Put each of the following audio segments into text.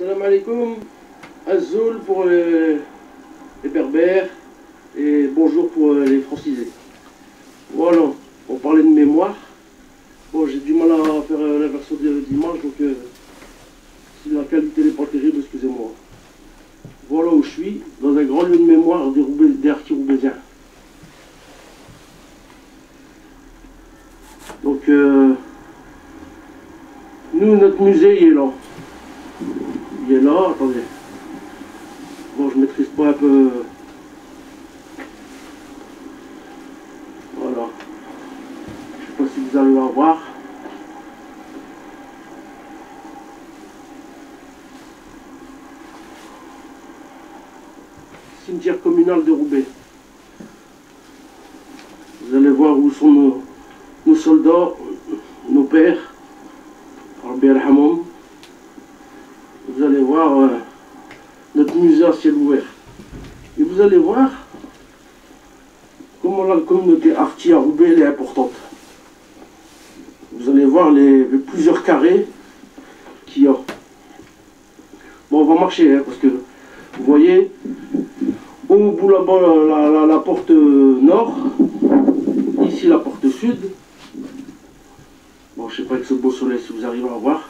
Salam alaikum, Azul pour les berbères et bonjour pour les francisés. Voilà, on parlait de mémoire. Bon, j'ai du mal à faire la version de dimanche, donc si la qualité n'est pas terrible, excusez-moi. Voilà où je suis, dans un grand lieu de mémoire des harkis roubaisiens. Donc, nous, notre musée, il est là. Il est là, attendez. Bon, je maîtrise pas un peu. Voilà. Je sais pas si vous allez la voir. Cimetière communal de Roubaix. Vous allez voir où sont nos soldats, nos pères. Vous allez voir notre musée à ciel ouvert. Et vous allez voir comment la communauté harki à Roubaix elle est importante. Vous allez voir les plusieurs carrés qu'il y a. Bon, on va marcher, hein, parce que vous voyez, au bout là-bas, la porte nord, ici la porte sud. Bon, je sais pas avec ce beau soleil si vous arrivez à voir.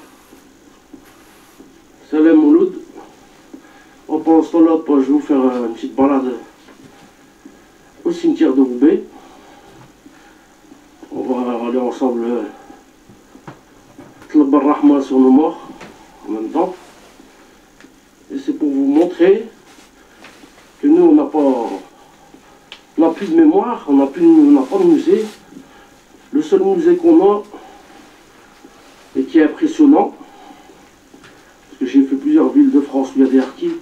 Salam Mouloud. Pendant ce temps-là, je vais vous faire une petite balade au cimetière de Roubaix. On va aller ensemble Tlab al-Rahma sur nos morts en même temps. Et c'est pour vous montrer que nous, on n'a plus de mémoire, on n'a pas de musée. Le seul musée qu'on a, et qui est impressionnant, parce que j'ai fait plusieurs villes de France où il y a des harkis,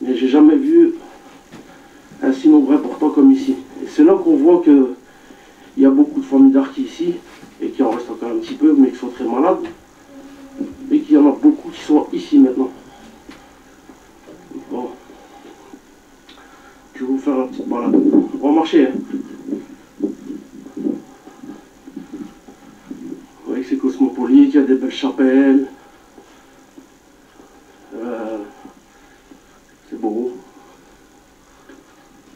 mais j'ai jamais vu un si nombre important comme ici. Et c'est là qu'on voit qu'il y a beaucoup de familles d'harkis ici, et qu'il en reste encore un petit peu, mais qui sont très malades, et qu'il y en a beaucoup qui sont ici maintenant. Bon, je vais vous faire la petite balade. On va marcher, hein. Vous voyez que c'est cosmopolite, il y a des belles chapelles. C'est beau.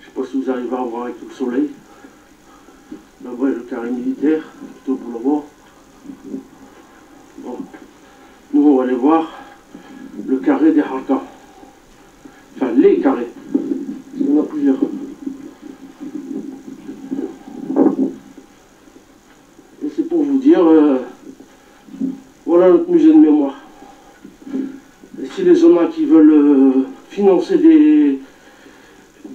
Je sais pas si vous arrivez à voir avec le soleil. Là-bas, il y a le carré militaire, tout au bout là-bas. Bon. Nous, on va aller voir le carré des Harkas. Enfin, les carrés. Il y en a plusieurs. Et c'est pour vous dire, voilà notre musée de mémoire. Et si les zonas qui veulent financer des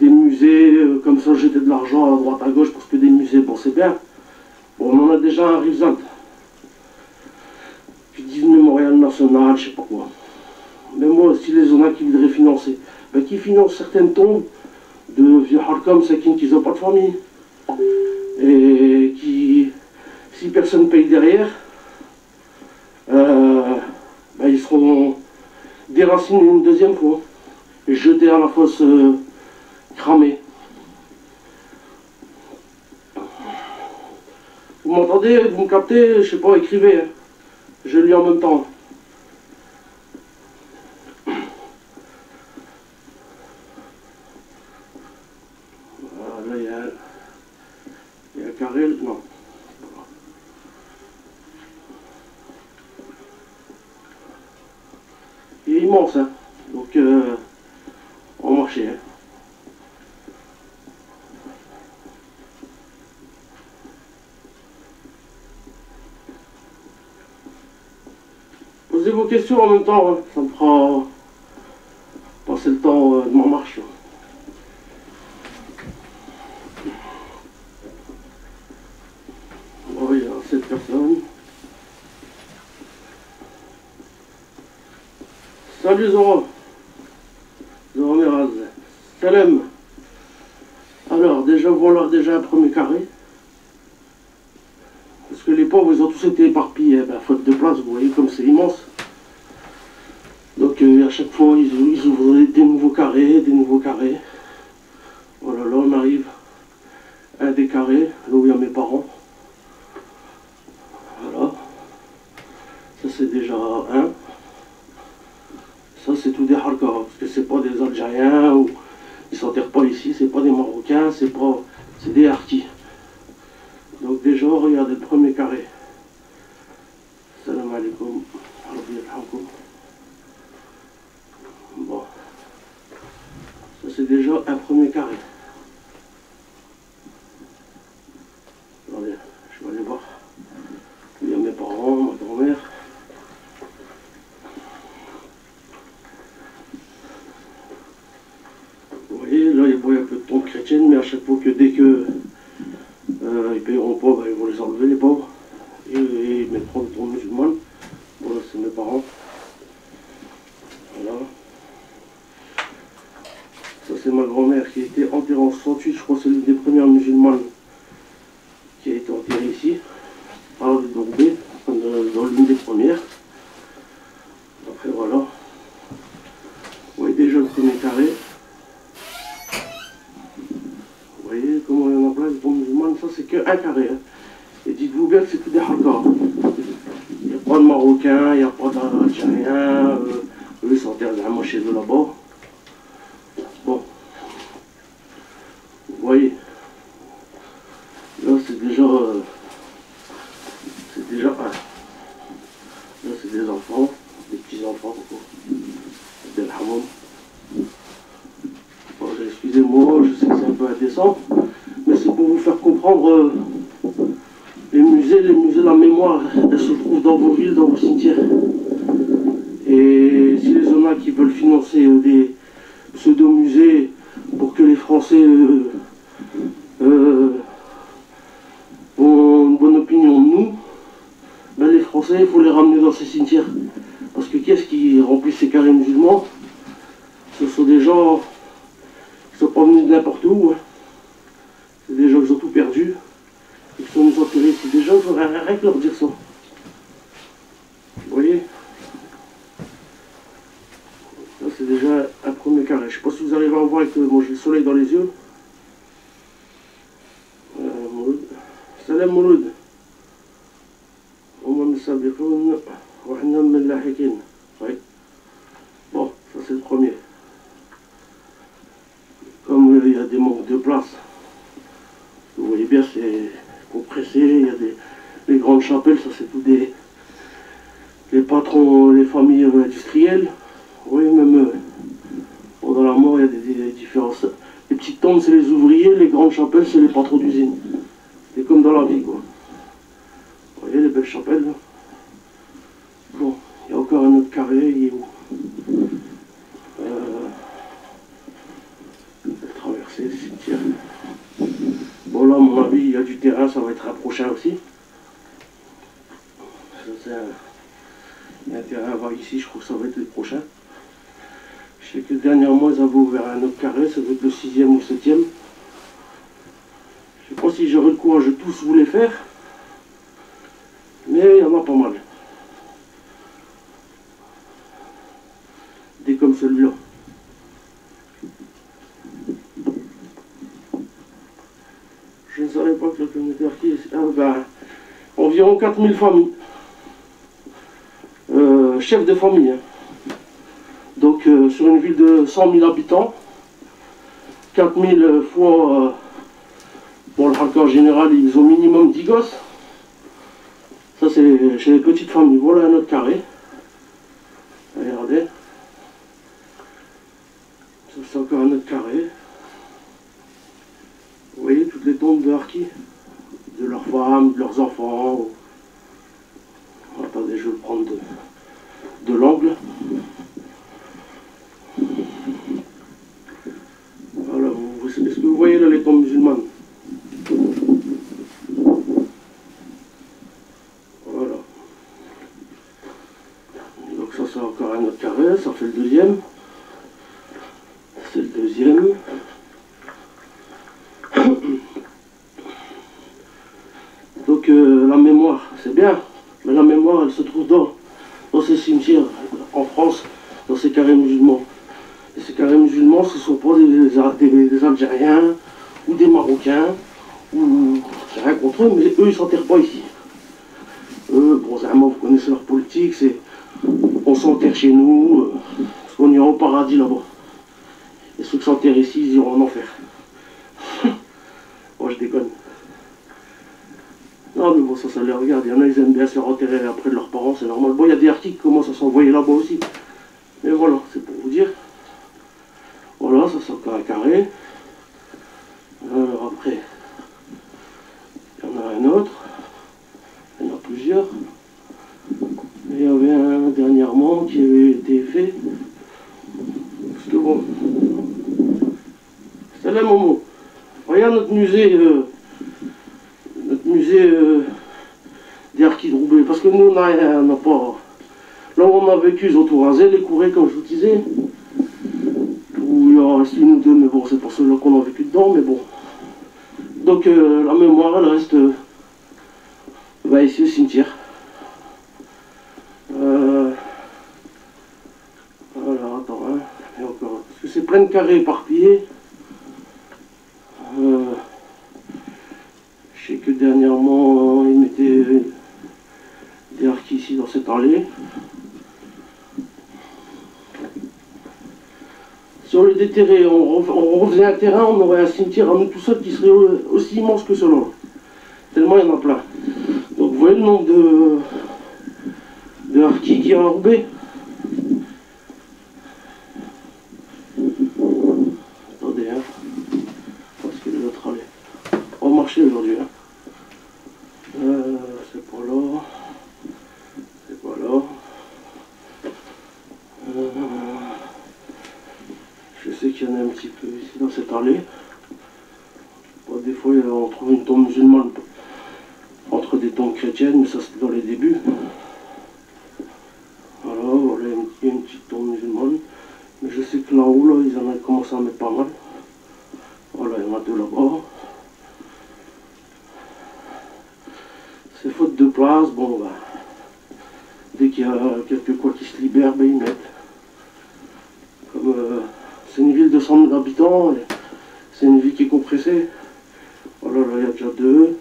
musées, comme ça jeter de l'argent à droite à gauche, parce que des musées, bon c'est bien. Bon, on en a déjà un Rivesaltes. Puis 10 mémorial national, je sais pas quoi. Mais moi, si les zonas qui voudraient financer, ben, qui financent certaines tombes de vieux Harkam, c'est qui n'ont pas de famille. Et qui, si personne ne paye derrière, ben, ils seront déracinés une deuxième fois et jetés à la fosse cramée. Vous m'entendez? Vous me captez? Je sais pas, écrivez. Hein. Je lis en même temps. Voilà, là il y a un carré. Non. Il est immense, hein. Donc on va marcher. Hein. Posez vos questions en même temps, hein. Ça me fera passer le temps de ma marche. Oh, il y a 7 personnes. Salut Zora. Zora Meraz. Salam. Alors, voilà déjà un premier carré. Parce que les pauvres, ils ont tous été éparpillés, ben, faute de place, vous voyez comme c'est immense. Donc à chaque fois, ils ouvrent des nouveaux carrés, des nouveaux carrés. Voilà, là on arrive à un des carrés, là où il y a mes parents. Voilà. Ça c'est déjà un. Ça c'est Algériens, ou ils s'enterrent pas ici, c'est pas des Marocains, c'est des Harkis. Donc déjà, regardez le premier carré. Salam alaikum. Bon, ça c'est déjà un premier carré. Regardez, je vais aller voir. Il y a mes parents, ma grand-mère. Vous voyez, là il y a un peu de tombe chrétienne, mais à chaque fois que dès que ils payeront pas, ben, ils vont les enlever les pauvres. Et ils mettront des tombes musulmanes. Voilà, c'est mes parents. Voilà. Ça c'est ma grand-mère qui a été enterrée en 68, je crois que c'est l'une des premières musulmanes qui a été enterrée ici, à la ville de Roubaix, dans l'une des premières. Après voilà. Vous voyez déjà le premier carré. Vous voyez comment il y en a plein de tombes musulmanes, ça c'est qu'un carré. Hein. Et dites-vous bien que c'est tout des hardcore. Il n'y a pas de Marocains, il n'y a pas d'Algériens, eux ils s'enterrent vraiment chez eux là-bas. Bon, vous voyez, là c'est déjà un. Là c'est des enfants, des petits-enfants, des hammam. Bon, excusez-moi, je sais que c'est un peu indécent, mais c'est pour vous faire comprendre les musées, la mémoire, elles se trouvent dans vos villes, dans vos cimetières. Et si les zonas qui veulent financer des pseudo-musées pour que les Français ont une bonne opinion de nous, ben les Français, il faut les ramener dans ces cimetières. Parce que qu'est-ce qui remplit ces carrés musulmans? Ce sont des gens qui ne sont pas venus de n'importe où. Hein. C'est des gens qui ont tout perdu et qui sont nous enterrés. C'est des gens qui n'auraient rien que leur dire ça. Vous voyez? Ça c'est déjà un premier carré. Je ne sais pas si vous arrivez à voir avec moi j'ai le soleil dans les yeux. Salam Mouloud. Oui. Bon, ça c'est le premier. Comme il y a des manques de place, vous voyez bien, c'est compressé, il y a les grandes chapelles, ça c'est tout les patrons, les familles industrielles. Oui, même dans la mort, il y a des différences. Les petites tombes, c'est les ouvriers, les grandes chapelles, c'est les patrons d'usine. C'est comme dans la vie, quoi. Vous voyez les belles chapelles, là. Bon, il y a encore un autre carré, il est où? Traverser le cimetière. Bon là, à mon avis, il y a du terrain, ça va être un prochain aussi. Il y a un terrain à voir ici, je crois que ça va être le prochain. Je sais que dernièrement, ils avaient ouvert un autre carré, ça doit être le 6e ou 7e. Je ne sais pas si j'aurai le courage de tous vous les faire, mais il y en a pas mal. Des comme celui-là. Je ne savais pas que la communauté Harki, environ 4000 familles. Chefs de famille. Hein. Donc sur une ville de 100 000 habitants, 4000 fois, pour le hardcore général, ils ont minimum 10 gosses. Ça c'est chez les petites familles. Voilà un autre carré. Regardez. Ça c'est encore un autre carré. Vous voyez toutes les tombes de Harki, de leurs femmes, de leurs enfants. Attendez, je vais le prendre de l'angle. Voilà, est-ce que vous voyez là les tombes musulmanes? Voilà. Donc ça c'est encore un autre carré, ça fait le deuxième. C'est le deuxième. Donc la mémoire, c'est bien, mais la mémoire elle se trouve dans ces cimetières en France, dans ces carrés musulmans. Et ces carrés musulmans, ce ne sont pas des Algériens ou des Marocains, ou j'ai rien contre eux, mais eux ils ne s'enterrent pas ici. Eux, bon, vraiment, vous connaissez leur politique, c'est on s'enterre chez nous, parce qu'on ira au paradis là-bas. Et ceux qui s'enterrent ici, ils iront en enfer. Moi, je déconne. Non, mais bon, ça les regarde. Il y en a, ils aiment bien se faire enterrer après de leurs parents, c'est normal. Bon, il y a des harkis qui commencent à s'envoyer là-bas aussi. Mais voilà, c'est pour vous dire. Voilà, ça c'est un carré. Après, il y en a un autre. Il y en a plusieurs. Et il y avait un dernièrement qui avait été fait. Parce que bon, c'est là mon mot. Regarde notre musée des harkis de Roubaix. Parce que nous, on n'a pas. Là où on a vécu, ils ont tout rasé, les courets, comme je vous disais. Où il en reste une ou deux, mais bon, c'est pour ceux-là qu'on a vécu dedans, mais bon. Donc la mémoire, elle reste ici au cimetière. Voilà, attends, hein. Et encore, parce que c'est plein de carrés éparpillés. Je sais que dernièrement, ils mettaient des harkis ici dans cette allée. Si on les déterrait, on refaisait un terrain, on aurait un cimetière à nous tout seul qui serait aussi immense que cela. Tellement il y en a plein. Donc vous voyez le nombre de harkis qu'il y a à Roubaix. Attendez, hein. Parce que l'autre allée. On va marcher aujourd'hui. Hein. C'est pas là. C'est pas là. Je sais qu'il y en a un petit peu ici dans cette allée. Bon, des fois on trouve une tombe musulmane entre des tombes chrétiennes, mais ça c'était dans les débuts. Voilà, il y a une petite tombe musulmane. Mais je sais que là-haut, là, ils en ont commencé à mettre pas mal. Voilà, il y en a deux là-bas. C'est faute de place, bon, bah, dès qu'il y a quelques quoi qui se libèrent, ben, ils mettent. Comme c'est une ville de 100 000 habitants, c'est une ville qui est compressée. Voilà, là, il y a déjà deux.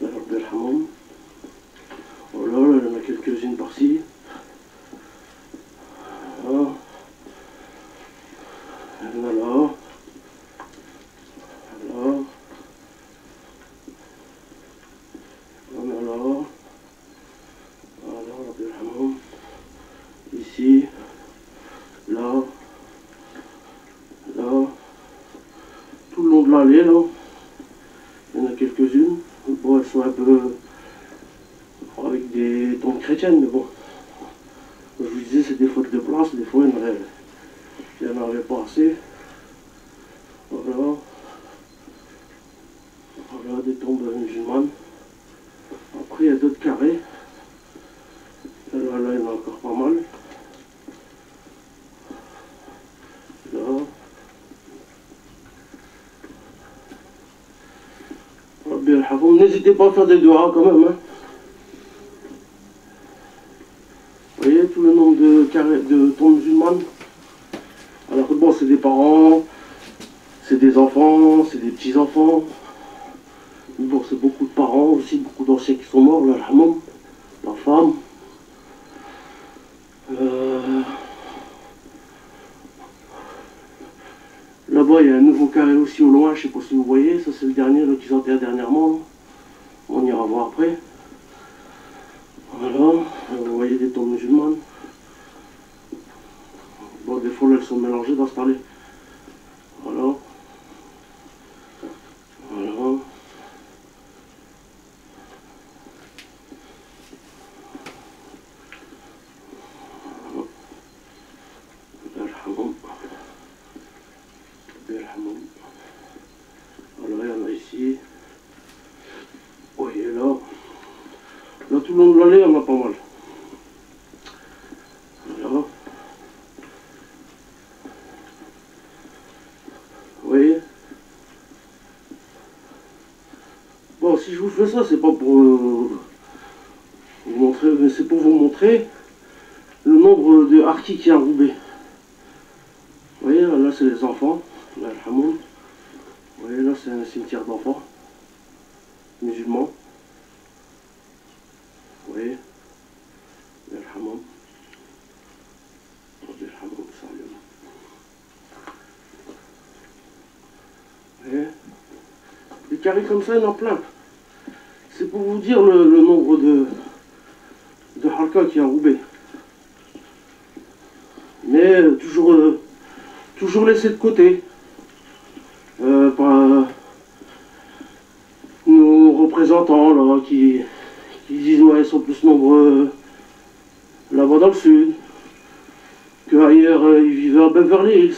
Là, il y a le hammam. Voilà, là, il y en a quelques-unes par-ci. Voilà. Il y en a là. Là. Il y en a là. Voilà, le hammam. Ici. Là. Là. Tout le long de l'allée, là. Il y en a quelques-unes. Bon, elles sont un peu avec des tombes chrétiennes, mais bon. Comme je vous disais, c'est des fautes de place. Des fois, il n'y en avait pas assez. Voilà. Voilà, des tombes musulmanes. Après, il y a d'autres carrés. Là, il y en a encore pas mal. Là. N'hésitez pas à faire des doigts quand même. Hein. Vous voyez tout le nombre de carrés de tombes musulmanes. Alors que bon, c'est des parents, c'est des enfants, c'est des petits-enfants. Bon, c'est beaucoup de parents aussi, beaucoup d'anciens qui sont morts, là, la femme. Là-bas, il y a un nouveau carré aussi au loin, je ne sais pas si vous voyez, ça c'est le dernier qu'ils enterrent dernièrement. On ira voir après. Voilà, vous voyez des tombes musulmanes. Bon, des fois, là, elles sont mélangées dans cette allée. Voilà. Voilà. Voilà, il y en a ici. Vous voyez là. Là, tout le long de l'allée, il y en a pas mal. Voilà. Vous voyez. Bon, si je vous fais ça, c'est pas pour vous montrer, mais c'est pour vous montrer le nombre de harkis qui a Roubaix. Vous voyez, là, c'est les enfants. Là, le hamoum. Vous voyez, là, c'est un cimetière d'enfants musulmans. Vous voyez, le hamoum. Le hamoum, ça, carrés comme ça, il y en a plein. C'est pour vous dire le nombre de Harka qui a Roubaix. Mais toujours laissé de côté par nos représentants là, qui disent ouais, ils sont plus nombreux là-bas dans le sud, qu'ailleurs ils vivent à Beverly Hills.